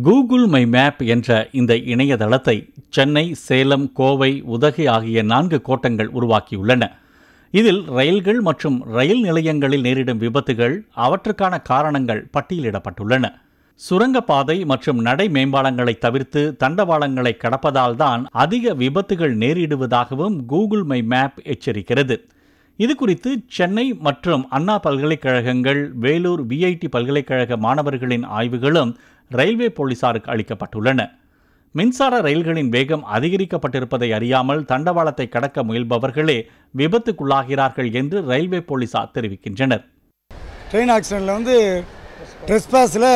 Google my map என்ற இந்த இணையதளத்தை சென்னை, சேலம், கோவை, உதகை ஆகிய 4 கோட்டங்கள் உருவாக்கியுள்ளன. இதில் ரயில்கள் மற்றும் ரயில் நிலையங்களில் நேரிடும் விபத்துகள், அவற்றுக்கான காரணங்கள் பட்டியலிடப்பட்டுள்ளன. சுரங்கப்பாதை மற்றும் நடை மேம்பாலங்களை தவிர்த்து தண்டவாளங்களை கடப்பதால் தான் அதிக விபத்துகள் நேரிடுவதாகவும் கூகுள் மை மேப் எச்சரிக்கிறது. இதுகுறித்து சென்னை மற்றும் அண்ணா பல்கலைக்கழகங்கள், வேலூர் விஐடி பல்கலைக்கழக மாணவர்களின் ஆய்வுகளும் ரயில்வே போலீசாருக்கு அளிக்கப்பட்டுள்ளன. மின்சார ரயில்களின் வேகம் அதிகரிக்கப்பட்டிருப்பதை அறியாமல் தண்டவாளத்தை கடக்க முயல்பவர்களே விபத்துக்குள்ளாகிறார்கள் என்று ரயில்வே போலீசார் தெரிவிக்கின்றனர். ட்ரெயின் ஆக்சிடென்ட்டில் ட்ரெஸ்பாஸில்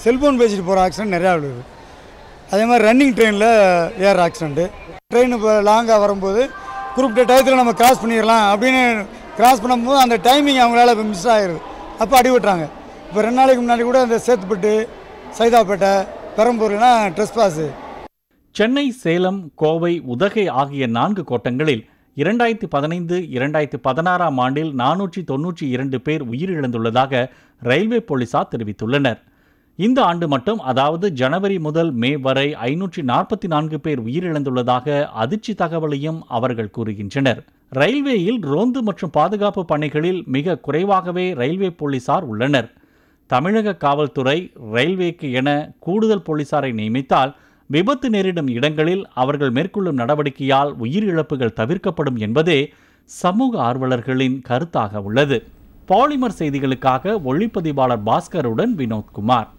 செல்ஃபோன் பேசிட்டு போகிற ஆக்சிடென்ட் நிறையா விழுது. அதே மாதிரி ரன்னிங் ட்ரெயினில் ஏர் ஆக்சிடென்ட்டு. ட்ரெயின் இப்போ லாங்காக வரும்போது குறிப்பிட்ட டயத்தில் நம்ம கிராஸ் பண்ணிடலாம் அப்படின்னு கிராஸ் பண்ணும்போது அந்த டைமிங் அவங்களால இப்போ மிஸ் ஆகிடுது. அப்போ அடிவிட்டுறாங்க. இப்போ 2 நாளைக்கு முன்னாடி கூட அந்த சேத்துப்பட்டு, சைதாப்பேட்டை, பெரம்பூர்லாம் ட்ரெஸ்பாஸு. சென்னை, சேலம், கோவை, உதகை ஆகிய 4 கோட்டங்களில் 2015, 2016 ஆண்டில் 492 பேர் உயிரிழந்துள்ளதாக ரயில்வே போலீசார் தெரிவித்துள்ளனர். இந்த ஆண்டு மட்டும், அதாவது ஜனவரி முதல் மே வரை 544 பேர் உயிரிழந்துள்ளதாக அதிர்ச்சி தகவலையும் அவர்கள் கூறுகின்றனர். ரயில்வேயில் ரோந்து மற்றும் பாதுகாப்பு பணிகளில் மிக குறைவாகவே ரயில்வே போலீசார் உள்ளனர். தமிழக காவல்துறை ரயில்வேக்கு என கூடுதல் போலீசாரை நியமித்தால் விபத்து நேரிடும் இடங்களில் அவர்கள் மேற்கொள்ளும் நடவடிக்கையால் உயிரிழப்புகள் தவிர்க்கப்படும் என்பதே சமூக ஆர்வலர்களின் கருத்தாக உள்ளது. பாலிமர் செய்திகளுக்காக ஒளிப்பதிவாளர் பாஸ்கருடன் வினோத்குமார்.